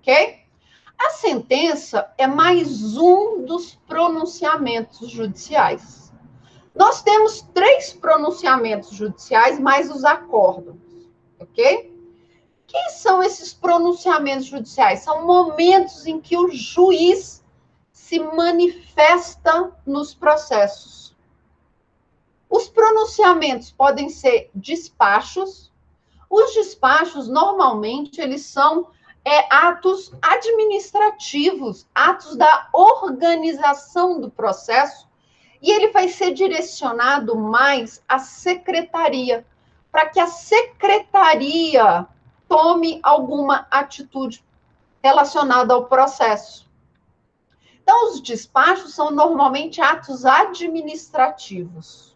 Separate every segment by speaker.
Speaker 1: ok? A sentença é mais um dos pronunciamentos judiciais. Nós temos 3 pronunciamentos judiciais, mais os acórdãos, ok? Que são esses pronunciamentos judiciais? São momentos em que o juiz se manifesta nos processos. Os pronunciamentos podem ser despachos. Os despachos, normalmente, eles são atos administrativos, atos da organização do processo, e ele vai ser direcionado mais à secretaria, para que a secretaria tome alguma atitude relacionada ao processo. Então, os despachos são normalmente atos administrativos.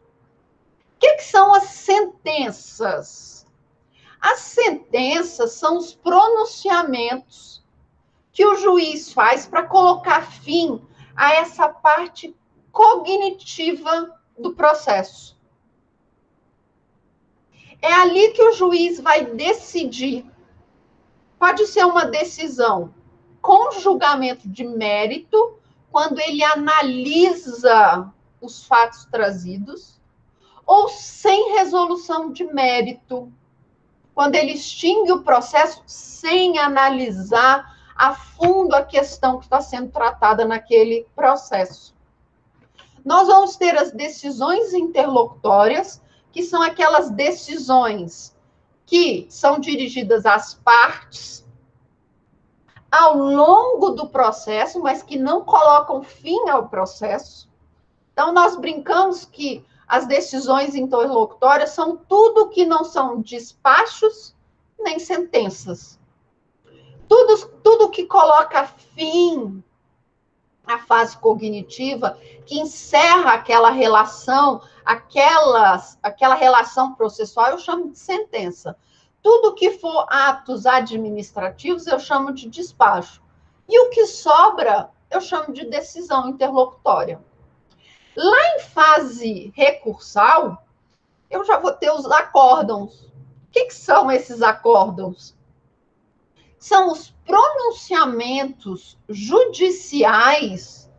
Speaker 1: O que são as sentenças? As sentenças são os pronunciamentos que o juiz faz para colocar fim a essa parte cognitiva do processo. É ali que o juiz vai decidir. Pode ser uma decisão com julgamento de mérito, quando ele analisa os fatos trazidos, ou sem resolução de mérito, quando ele extingue o processo sem analisar a fundo a questão que está sendo tratada naquele processo. Nós vamos ter as decisões interlocutórias, que são aquelas decisões que são dirigidas às partes ao longo do processo, mas que não colocam fim ao processo. Então, nós brincamos que as decisões interlocutórias são tudo que não são despachos nem sentenças. Tudo que coloca fim à fase cognitiva, que encerra aquela relação, aquela relação processual, eu chamo de sentença. Tudo que for atos administrativos, eu chamo de despacho. E o que sobra, eu chamo de decisão interlocutória. Lá em fase recursal, eu já vou ter os acórdãos. O que são esses acórdãos? São os pronunciamentos judiciais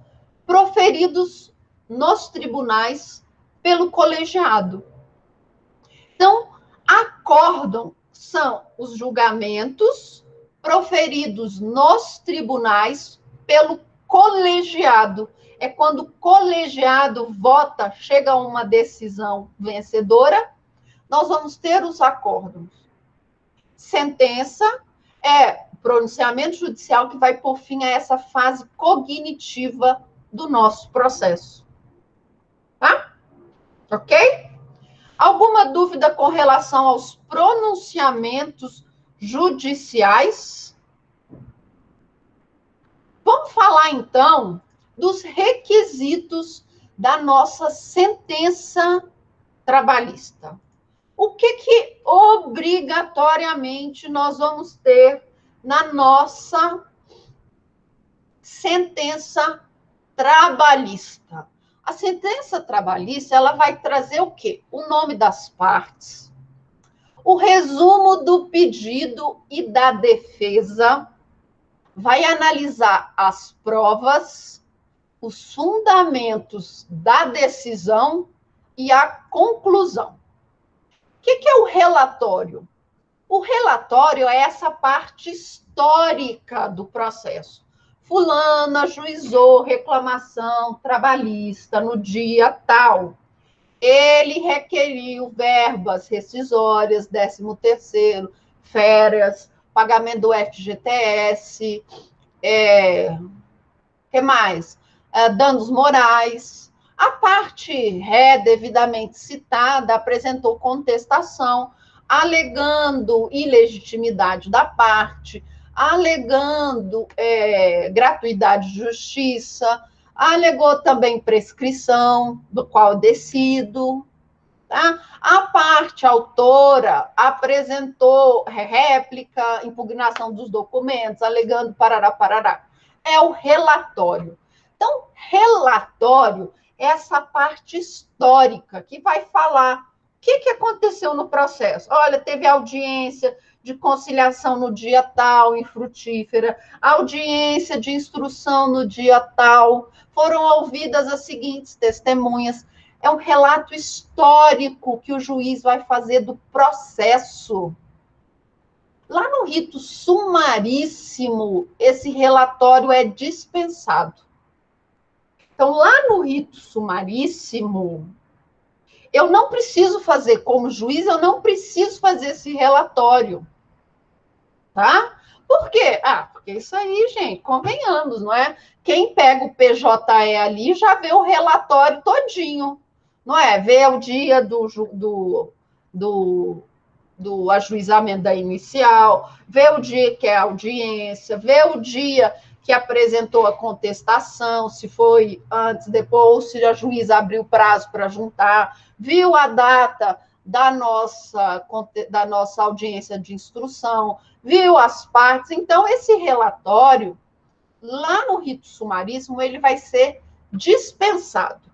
Speaker 1: proferidos nos tribunais pelo colegiado. Então, acórdão são os julgamentos proferidos nos tribunais pelo colegiado. É quando o colegiado vota, chega a uma decisão vencedora, nós vamos ter os acórdãos. Sentença é o pronunciamento judicial que vai por fim a essa fase cognitiva do nosso processo. Tá? Ok? Alguma dúvida com relação aos pronunciamentos judiciais? Vamos falar, então, dos requisitos da nossa sentença trabalhista. O que obrigatoriamente nós vamos ter na nossa sentença trabalhista? A sentença trabalhista, ela vai trazer o quê? O nome das partes, o resumo do pedido e da defesa, vai analisar as provas, os fundamentos da decisão e a conclusão. O que é o relatório? O relatório é essa parte histórica do processo. Fulana ajuizou reclamação trabalhista no dia tal. Ele requeriu verbas rescisórias, 13º, férias, pagamento do FGTS, que mais? Danos morais. A parte ré, devidamente citada, apresentou contestação, alegando ilegitimidade da parte, alegando gratuidade de justiça, alegou também prescrição, do qual decido. Tá? A parte autora apresentou réplica, impugnação dos documentos, alegando parará, parará. É o relatório. Então, relatório é essa parte histórica que vai falar o que aconteceu no processo. Olha, teve audiência, de conciliação no dia tal, infrutífera, audiência de instrução no dia tal, foram ouvidas as seguintes testemunhas. É um relato histórico que o juiz vai fazer do processo. Lá no rito sumaríssimo, esse relatório é dispensado. Então, lá no rito sumaríssimo, eu não preciso fazer, como juiz, eu não preciso fazer esse relatório. Tá? Por quê? Porque isso aí, gente, convenhamos, não é? Quem pega o PJE ali já vê o relatório todinho, não é? Vê o dia do ajuizamento da inicial, vê o dia que é a audiência, vê o dia que apresentou a contestação, se foi antes, depois, se a juíza abriu prazo para juntar, viu a data da nossa audiência de instrução, viu as partes. Então, esse relatório, lá no rito sumaríssimo, ele vai ser dispensado.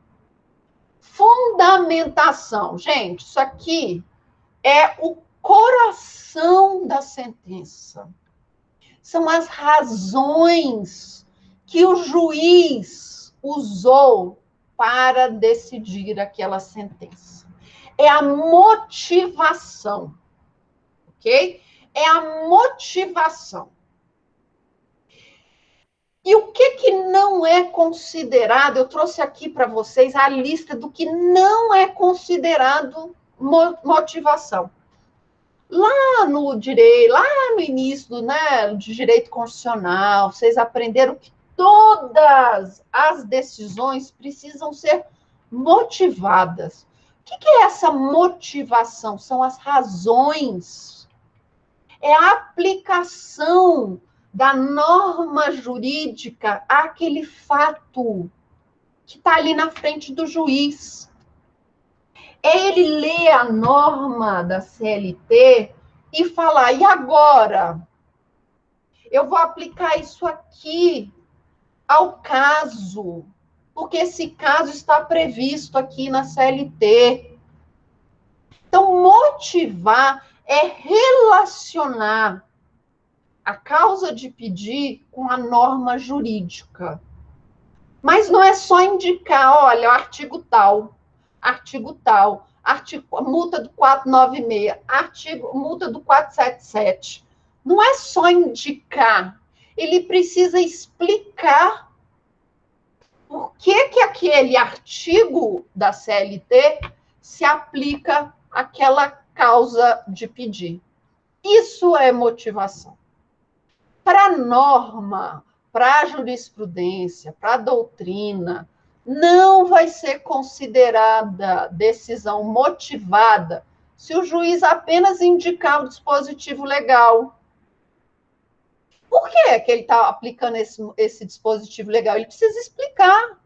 Speaker 1: Fundamentação. Gente, isso aqui é o coração da sentença. São as razões que o juiz usou para decidir aquela sentença. É a motivação, ok? É a motivação. E o que não é considerado? Eu trouxe aqui para vocês a lista do que não é considerado motivação. Lá no direito, lá no início do direito constitucional, vocês aprenderam que todas as decisões precisam ser motivadas. O que é essa motivação? São as razões. É a aplicação da norma jurídica àquele fato que está ali na frente do juiz. É ele ler a norma da CLT e falar, e agora? Eu vou aplicar isso aqui ao caso, porque esse caso está previsto aqui na CLT. Então, motivar é relacionar a causa de pedir com a norma jurídica. Mas não é só indicar, olha, o artigo tal, multa do 496, multa do 477. Não é só indicar, ele precisa explicar por que aquele artigo da CLT se aplica àquela causa de pedir. Isso é motivação. Para a norma, para a jurisprudência, para a doutrina, não vai ser considerada decisão motivada se o juiz apenas indicar o dispositivo legal. Por que ele está aplicando esse dispositivo legal? Ele precisa explicar.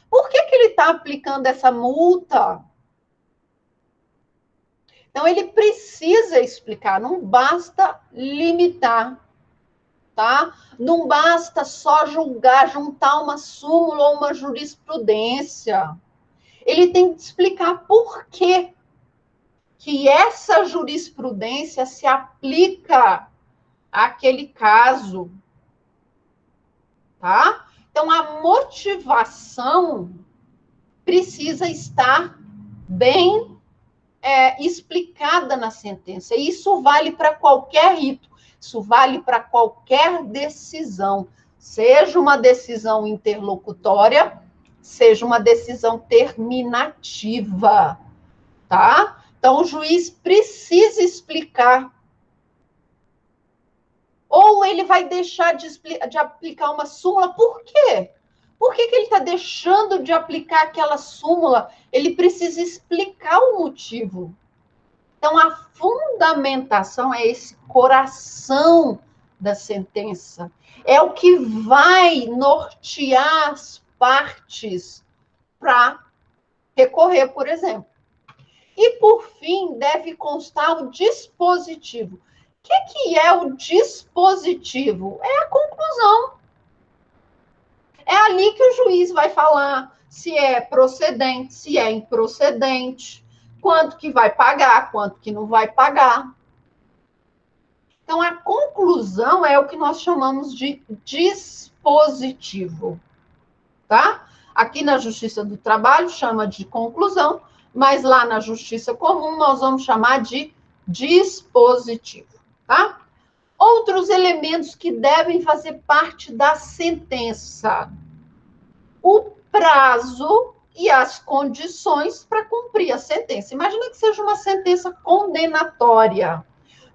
Speaker 1: Por que ele está aplicando essa multa? Então, ele precisa explicar, não basta limitar. Tá? Não basta só julgar, juntar uma súmula ou uma jurisprudência. Ele tem que explicar por que essa jurisprudência se aplica àquele caso. Tá? Então, a motivação precisa estar bem explicada na sentença. E isso vale para qualquer rito. Isso vale para qualquer decisão, seja uma decisão interlocutória, seja uma decisão terminativa, tá? Então, o juiz precisa explicar. Ou ele vai deixar de aplicar uma súmula, por quê? Por que ele está deixando de aplicar aquela súmula? Ele precisa explicar o motivo. Então, a fundamentação é esse coração da sentença. É o que vai nortear as partes para recorrer, por exemplo. E, por fim, deve constar o dispositivo. O que é o dispositivo? É a conclusão. É ali que o juiz vai falar se é procedente, se é improcedente, quanto que vai pagar, quanto que não vai pagar. Então, a conclusão é o que nós chamamos de dispositivo, tá? Aqui na Justiça do Trabalho chama de conclusão, mas lá na Justiça Comum nós vamos chamar de dispositivo, tá? Outros elementos que devem fazer parte da sentença. O prazo e as condições para cumprir a sentença. Imagina que seja uma sentença condenatória.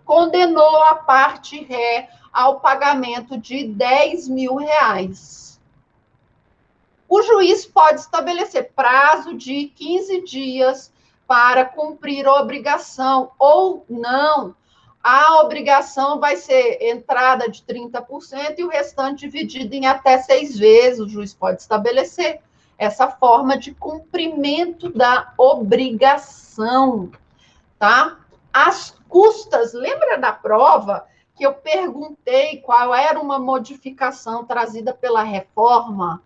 Speaker 1: Condenou a parte ré ao pagamento de 10 mil reais. O juiz pode estabelecer prazo de 15 dias para cumprir a obrigação, ou não. A obrigação vai ser entrada de 30% e o restante dividido em até 6 vezes. O juiz pode estabelecer essa forma de cumprimento da obrigação, tá? As custas, lembra da prova que eu perguntei qual era uma modificação trazida pela reforma?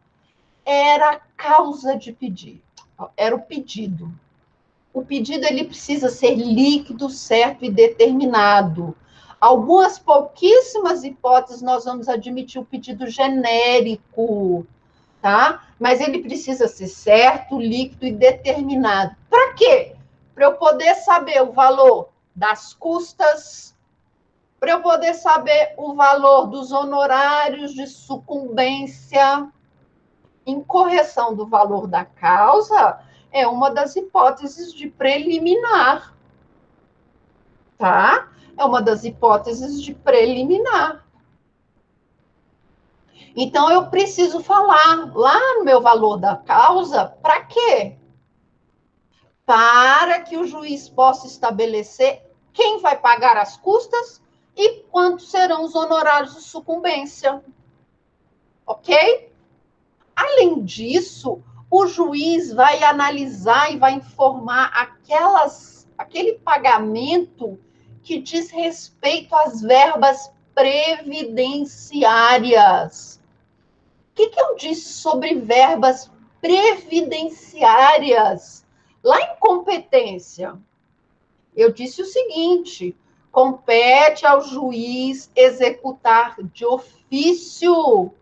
Speaker 1: Era a causa de pedir, era o pedido. O pedido ele precisa ser líquido, certo e determinado. Algumas pouquíssimas hipóteses nós vamos admitir o pedido genérico, tá? Mas ele precisa ser certo, líquido e determinado. Para quê? Para eu poder saber o valor das custas, para eu poder saber o valor dos honorários de sucumbência, incorreção do valor da causa é uma das hipóteses de preliminar, tá? É uma das hipóteses de preliminar. Então, eu preciso falar lá no meu valor da causa, para quê? Para que o juiz possa estabelecer quem vai pagar as custas e quantos serão os honorários de sucumbência. Ok? Além disso, o juiz vai analisar e vai informar aquele pagamento que diz respeito às verbas previdenciárias. O que eu disse sobre verbas previdenciárias? Lá em competência, eu disse o seguinte: compete ao juiz executar de ofício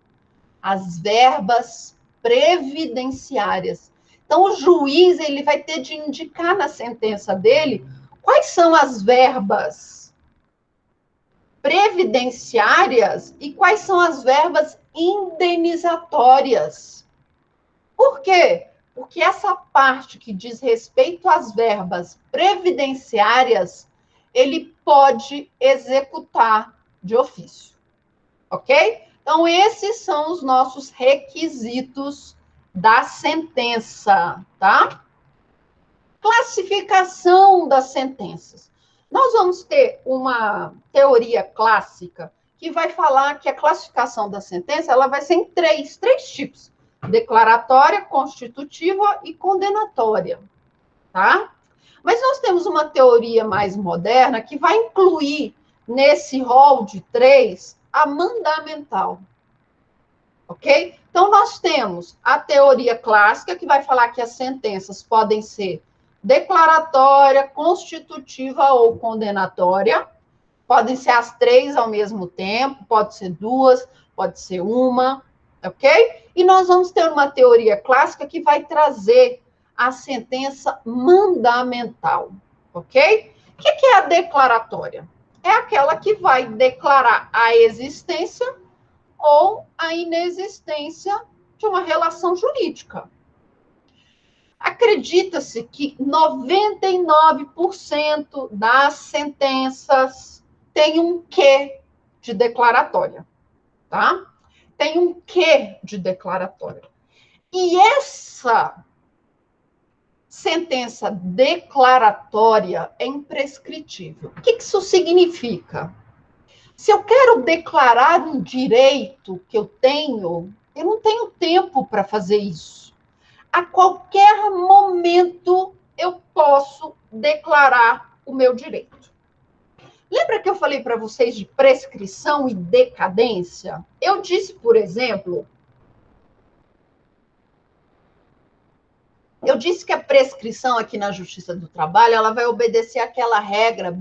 Speaker 1: as verbas previdenciárias. Então, o juiz ele vai ter de indicar na sentença dele quais são as verbas previdenciárias e quais são as verbas indenizatórias. Por quê? Porque essa parte que diz respeito às verbas previdenciárias, ele pode executar de ofício. Ok? Então, esses são os nossos requisitos da sentença, tá? Classificação das sentenças. Nós vamos ter uma teoria clássica que vai falar que a classificação da sentença ela vai ser em três tipos: declaratória, constitutiva e condenatória, tá? Mas nós temos uma teoria mais moderna que vai incluir nesse rol de três a mandamental, ok? Então, nós temos a teoria clássica, que vai falar que as sentenças podem ser declaratória, constitutiva ou condenatória. Podem ser as três ao mesmo tempo, pode ser duas, pode ser uma, ok? E nós vamos ter uma teoria clássica que vai trazer a sentença mandamental, ok? O que é a declaratória? É aquela que vai declarar a existência ou a inexistência de uma relação jurídica. Acredita-se que 99% das sentenças tem um quê de declaratória, tá? Tem um quê de declaratória. E essa sentença declaratória é imprescritível. O que isso significa? Se eu quero declarar um direito que eu não tenho tempo para fazer isso. A qualquer momento eu posso declarar o meu direito. Lembra que eu falei para vocês de prescrição e decadência? Eu disse, por exemplo, que a prescrição aqui na Justiça do Trabalho ela vai obedecer àquela regra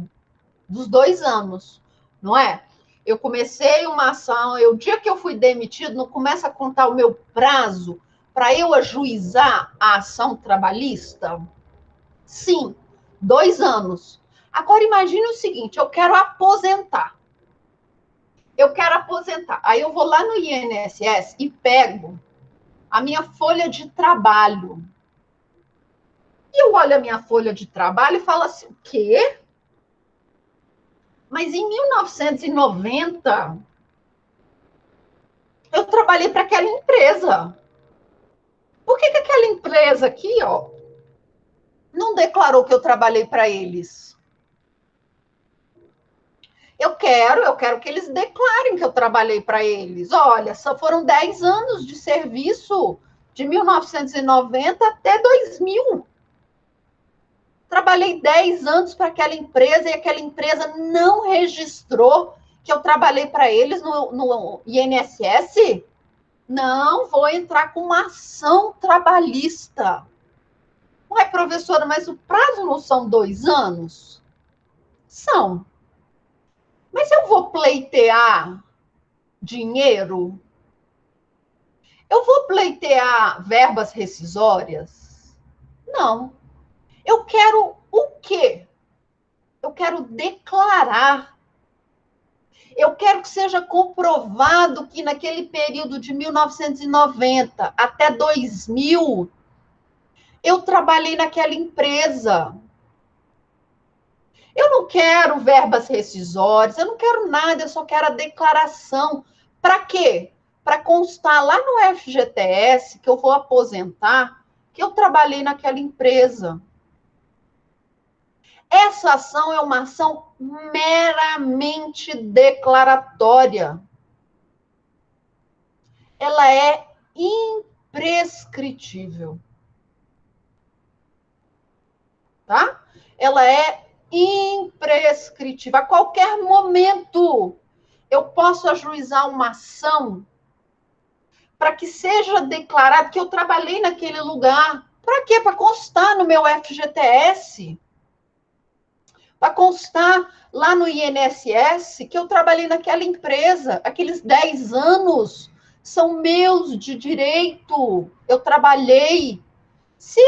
Speaker 1: dos 2 anos. não é? Eu comecei uma ação, o dia que eu fui demitido, não começa a contar o meu prazo para eu ajuizar a ação trabalhista? Sim, 2 anos. Agora imagine o seguinte, eu quero aposentar. Aí eu vou lá no INSS e pego a minha folha de trabalho. E eu olho a minha folha de trabalho e falo assim, o quê? Mas em 1990, eu trabalhei para aquela empresa. Por que aquela empresa aqui, ó, não declarou que eu trabalhei para eles? Eu quero que eles declarem que eu trabalhei para eles. Olha, só foram 10 anos de serviço, de 1990 até 2000. Trabalhei 10 anos para aquela empresa e aquela empresa não registrou que eu trabalhei para eles no INSS. Não, vou entrar com uma ação trabalhista. Ué, professora, mas o prazo não são 2 anos? São. Mas eu vou pleitear dinheiro? Eu vou pleitear verbas rescisórias? Não. Eu quero o quê? Eu quero declarar. Eu quero que seja comprovado que naquele período de 1990 até 2000, eu trabalhei naquela empresa. Eu não quero verbas rescisórias, eu não quero nada, eu só quero a declaração. Para quê? Para constar lá no FGTS que eu vou aposentar, que eu trabalhei naquela empresa. Essa ação é uma ação meramente declaratória. Ela é imprescritível. Tá? Ela é imprescritível. A qualquer momento eu posso ajuizar uma ação para que seja declarado que eu trabalhei naquele lugar. Para quê? Para constar no meu FGTS. Para constar lá no INSS que eu trabalhei naquela empresa. Aqueles 10 anos são meus de direito. Eu trabalhei. Se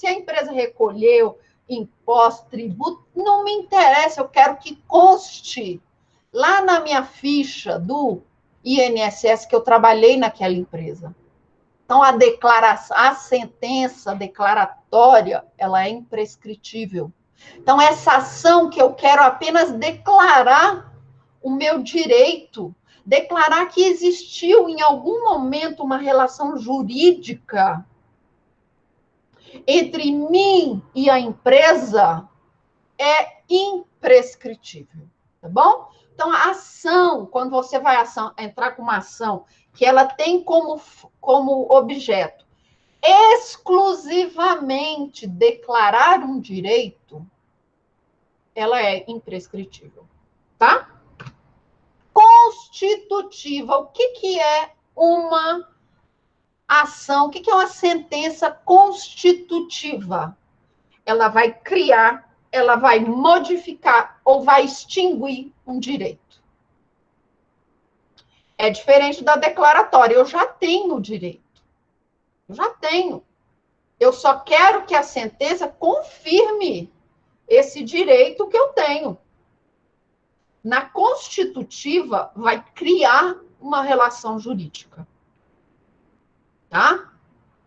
Speaker 1: a empresa recolheu imposto, tributo, não me interessa, eu quero que conste lá na minha ficha do INSS que eu trabalhei naquela empresa. Então, a declaração, a sentença declaratória, ela é imprescritível. Então, essa ação que eu quero apenas declarar o meu direito, declarar que existiu em algum momento uma relação jurídica entre mim e a empresa, é imprescritível, tá bom? Então, a ação, quando você vai entrar com uma ação que ela tem como objeto exclusivamente declarar um direito, ela é imprescritível, tá? Constitutiva, o que é uma ação, o que é uma sentença constitutiva? Ela vai criar, ela vai modificar ou vai extinguir um direito. É diferente da declaratória. Eu já tenho o direito. Eu já tenho. Eu só quero que a sentença confirme esse direito que eu tenho. Na constitutiva, vai criar uma relação jurídica. Tá?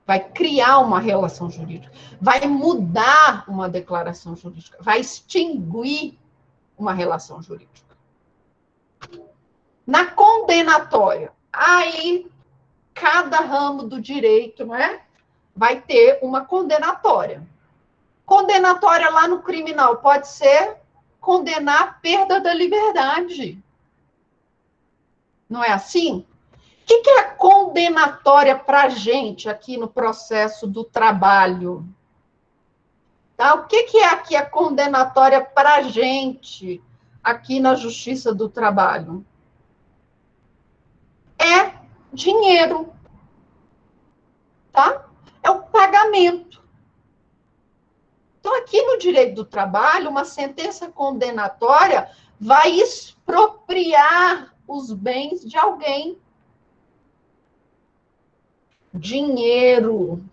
Speaker 1: Vai criar uma relação jurídica. Vai mudar uma declaração jurídica. Vai extinguir uma relação jurídica. Na condenatória, aí cada ramo do direito, não é? Vai ter uma condenatória. Condenatória lá no criminal pode ser condenar a perda da liberdade. Não é assim? O que é a condenatória para a gente aqui no processo do trabalho? Tá? O que é aqui a condenatória para a gente aqui na Justiça do Trabalho? É dinheiro, tá? É o pagamento. Então, aqui no direito do trabalho, uma sentença condenatória vai expropriar os bens de alguém. Dinheiro,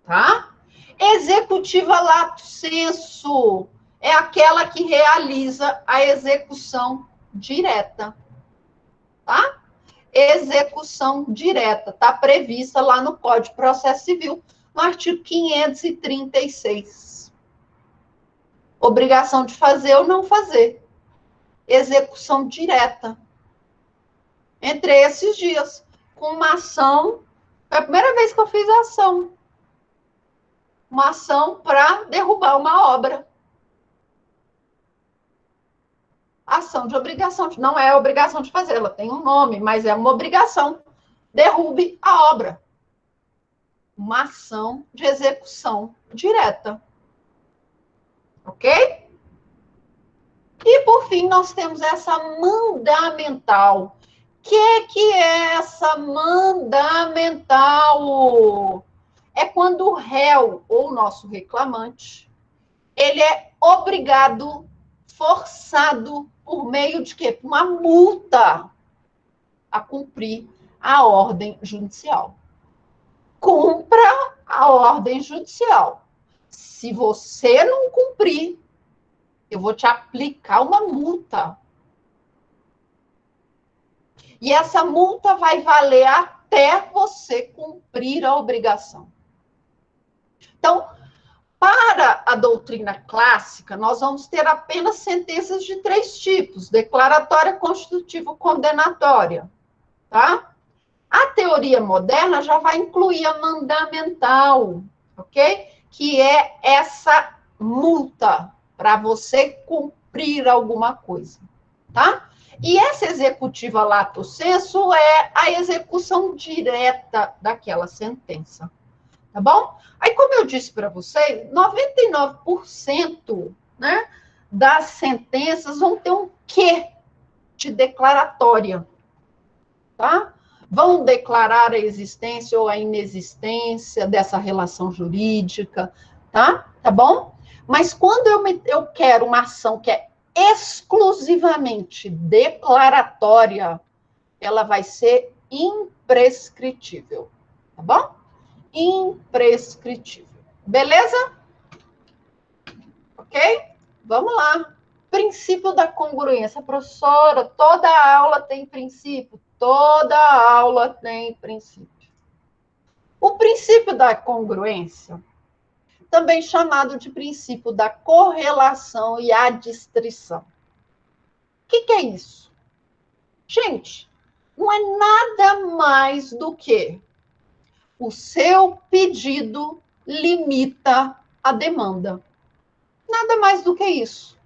Speaker 1: tá? Executiva lato sensu é aquela que realiza a execução direta, tá? Execução direta, está prevista lá no Código de Processo Civil, no artigo 536. Obrigação de fazer ou não fazer. Execução direta. Entre esses dias, com uma ação, foi a primeira vez que eu fiz a ação. Uma ação para derrubar uma obra. Ação de obrigação, não é obrigação de fazer, ela tem um nome, mas é uma obrigação. Derrube a obra. Uma ação de execução direta. Ok? E, por fim, nós temos essa mandamental. O que é essa mandamental? É quando o réu, ou o nosso reclamante, ele é obrigado, forçado, por meio de quê? Uma multa a cumprir a ordem judicial. Cumpra a ordem judicial. Se você não cumprir, eu vou te aplicar uma multa. E essa multa vai valer até você cumprir a obrigação. Então, para a doutrina clássica, nós vamos ter apenas sentenças de 3 tipos: declaratória, constitutiva, condenatória. Tá? A teoria moderna já vai incluir a mandamental, ok? Que é essa multa para você cumprir alguma coisa, tá? E essa executiva lato sensu é a execução direta daquela sentença, tá bom? Aí, como eu disse para vocês, 99%, né, das sentenças vão ter um quê de declaratória, tá? Vão declarar a existência ou a inexistência dessa relação jurídica, tá? Tá bom? Mas quando eu quero uma ação que é exclusivamente declaratória, ela vai ser imprescritível, tá bom? Imprescritível. Beleza? Ok? Vamos lá. Princípio da congruência. Professora, toda aula tem princípio? Toda aula tem princípio. O princípio da congruência, também chamado de princípio da correlação e adstrição. O que é isso? Gente, não é nada mais do que o seu pedido limita a demanda. Nada mais do que isso.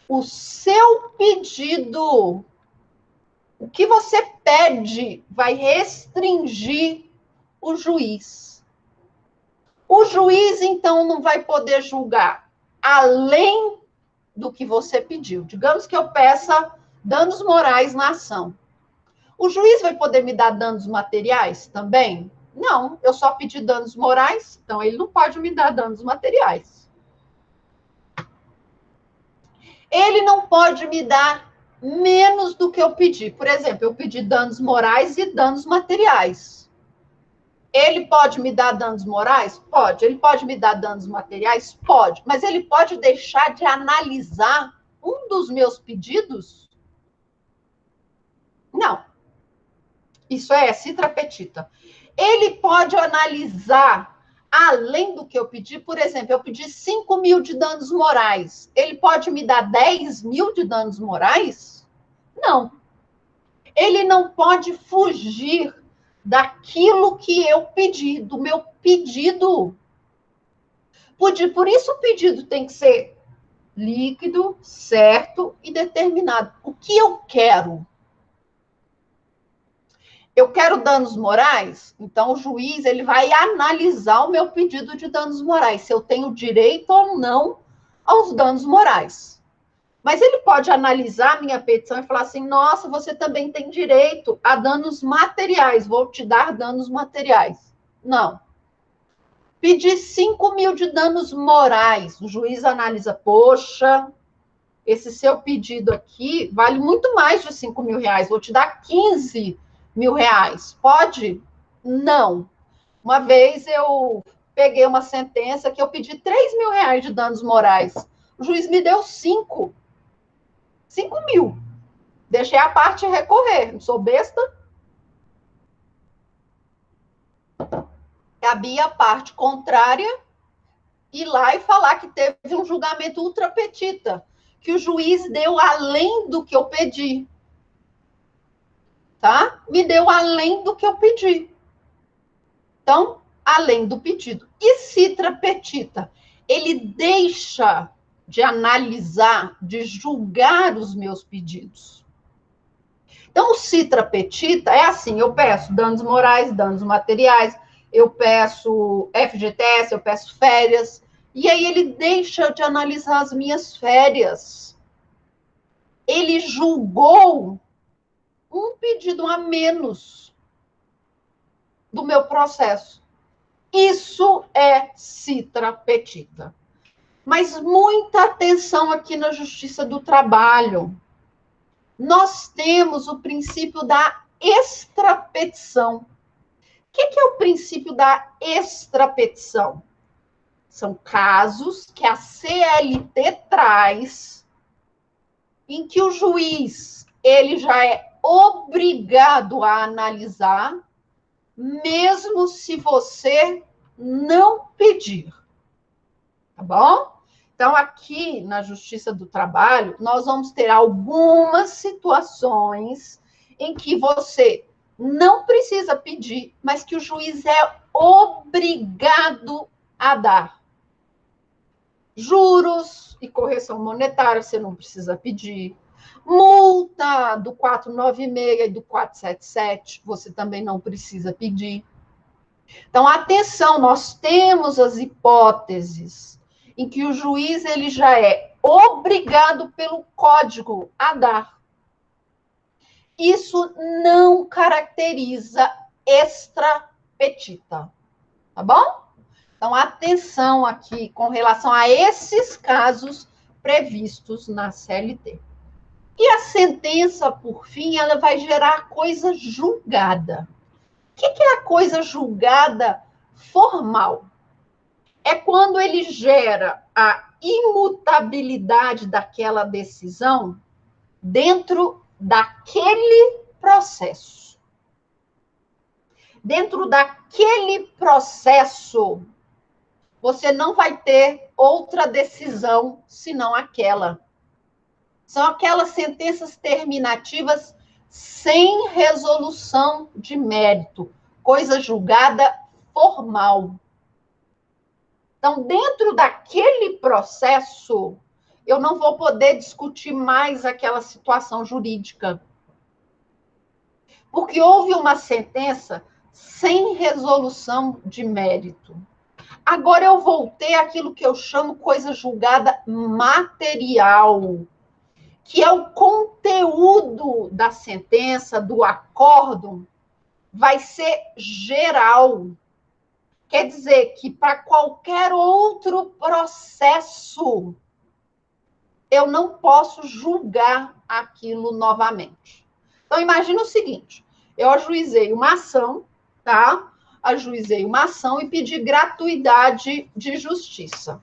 Speaker 1: O seu pedido, o que você pede, vai restringir o juiz. O juiz, então, não vai poder julgar além do que você pediu. Digamos que eu peça danos morais na ação. O juiz vai poder me dar danos materiais também? Não, eu só pedi danos morais, então ele não pode me dar danos materiais. Ele não pode me dar menos do que eu pedi. Por exemplo, eu pedi danos morais e danos materiais. Ele pode me dar danos morais? Pode. Ele pode me dar danos materiais? Pode. Mas ele pode deixar de analisar um dos meus pedidos? Não. Isso é citra petita. Ele pode analisar além do que eu pedi. Por exemplo, eu pedi 5 mil de danos morais. Ele pode me dar 10 mil de danos morais? Não. Ele não pode fugir daquilo que eu pedi, do meu pedido. Por isso o pedido tem que ser líquido, certo e determinado. O que eu quero? Eu quero danos morais? Então o juiz ele vai analisar o meu pedido de danos morais, se eu tenho direito ou não aos danos morais. Mas ele pode analisar a minha petição e falar assim: nossa, você também tem direito a danos materiais, vou te dar danos materiais. Não. Pedir 5 mil de danos morais. O juiz analisa: poxa, esse seu pedido aqui vale muito mais de R$ 5.000. Vou te dar R$ 15.000. Pode? Não. Uma vez eu peguei uma sentença que eu pedi R$ 3.000 de danos morais. O juiz me deu 5.000. Deixei a parte recorrer. Não sou besta. Cabia a parte contrária ir lá e falar que teve um julgamento ultra petita, que o juiz deu além do que eu pedi. Tá? Me deu além do que eu pedi. Então, além do pedido. E citra petita? Ele deixa de analisar, de julgar os meus pedidos. Então, o citra petita é assim, eu peço danos morais, danos materiais, eu peço FGTS, eu peço férias, e aí ele deixa de analisar as minhas férias. Ele julgou um pedido a menos do meu processo. Isso é citra petita. Mas muita atenção aqui na Justiça do Trabalho. Nós temos o princípio da extrapetição. O que é o princípio da extrapetição? São casos que a CLT traz em que o juiz ele já é obrigado a analisar, mesmo se você não pedir. Tá bom? Então, aqui na Justiça do Trabalho, nós vamos ter algumas situações em que você não precisa pedir, mas que o juiz é obrigado a dar. Juros e correção monetária, você não precisa pedir. Multa do 496 e do 477, você também não precisa pedir. Então, atenção, nós temos as hipóteses em que o juiz ele já é obrigado pelo código a dar. Isso não caracteriza extrapetita, tá bom? Então, atenção aqui com relação a esses casos previstos na CLT. E a sentença, por fim, ela vai gerar coisa julgada. O que é a coisa julgada formal? É quando ele gera a imutabilidade daquela decisão dentro daquele processo. Dentro daquele processo, você não vai ter outra decisão senão aquela. São aquelas sentenças terminativas sem resolução de mérito, coisa julgada formal. Então, dentro daquele processo, eu não vou poder discutir mais aquela situação jurídica. Porque houve uma sentença sem resolução de mérito. Agora eu voltei àquilo que eu chamo coisa julgada material, que é o conteúdo da sentença, do acórdão, vai ser geral. Quer dizer que para qualquer outro processo, eu não posso julgar aquilo novamente. Então, imagina o seguinte, eu ajuizei uma ação, tá? Ajuizei uma ação e pedi gratuidade de justiça.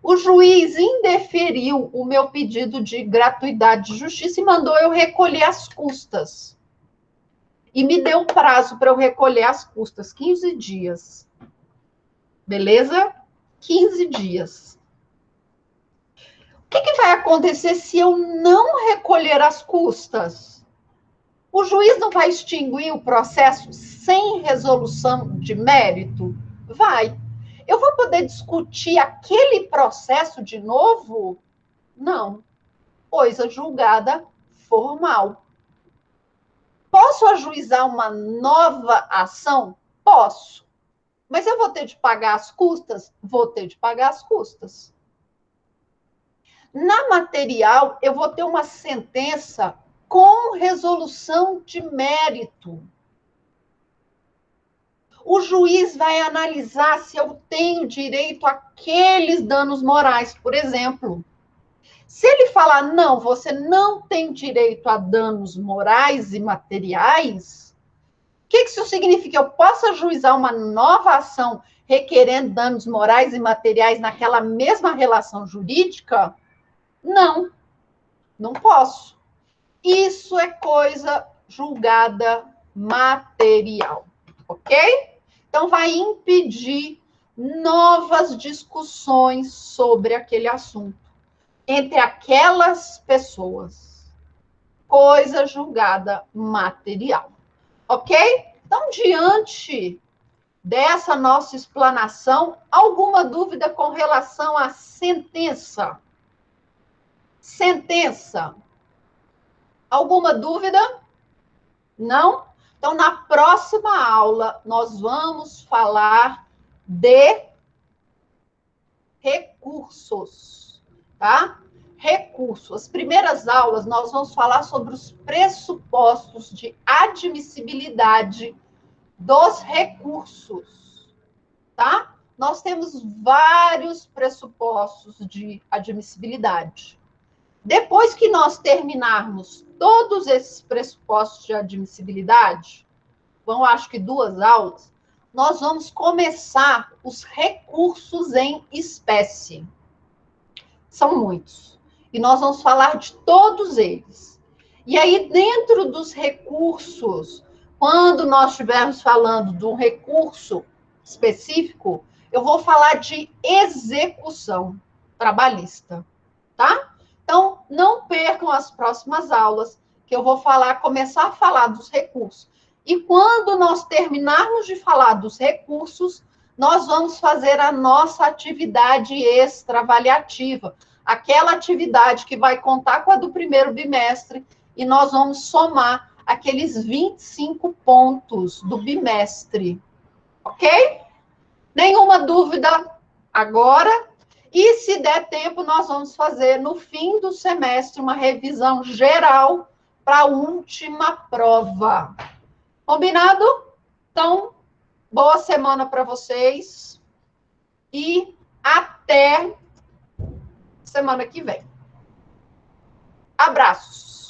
Speaker 1: O juiz indeferiu o meu pedido de gratuidade de justiça e mandou eu recolher as custas. E me deu prazo para eu recolher as custas, 15 dias. Beleza? 15 dias. O que vai acontecer se eu não recolher as custas? O juiz não vai extinguir o processo sem resolução de mérito? Vai. Eu vou poder discutir aquele processo de novo? Não. Coisa julgada formal. Posso ajuizar uma nova ação? Posso. Mas eu vou ter de pagar as custas? Vou ter de pagar as custas. Na material, eu vou ter uma sentença com resolução de mérito. O juiz vai analisar se eu tenho direito àqueles danos morais, por exemplo. Se ele falar, não, você não tem direito a danos morais e materiais, o que isso significa? Eu posso ajuizar uma nova ação requerendo danos morais e materiais naquela mesma relação jurídica? Não, não posso. Isso é coisa julgada material, ok? Então, vai impedir novas discussões sobre aquele assunto entre aquelas pessoas. Coisa julgada material, ok? Então, diante dessa nossa explanação, alguma dúvida com relação à sentença? Sentença. Alguma dúvida? Não? Então, na próxima aula, nós vamos falar de recursos, tá? Recurso. As primeiras aulas, nós vamos falar sobre os pressupostos de admissibilidade dos recursos, tá? Nós temos vários pressupostos de admissibilidade. Depois que nós terminarmos todos esses pressupostos de admissibilidade, vão acho que 2 aulas, nós vamos começar os recursos em espécie. São muitos. E nós vamos falar de todos eles. E aí, dentro dos recursos, quando nós estivermos falando de um recurso específico, eu vou falar de execução trabalhista, tá? Então, não percam as próximas aulas, que eu vou começar a falar dos recursos. E quando nós terminarmos de falar dos recursos, nós vamos fazer a nossa atividade extra-avaliativa, aquela atividade que vai contar com a do primeiro bimestre, e nós vamos somar aqueles 25 pontos do bimestre, ok? Nenhuma dúvida agora? E se der tempo, nós vamos fazer no fim do semestre uma revisão geral para a última prova. Combinado? Então, boa semana para vocês e até semana que vem. Abraços!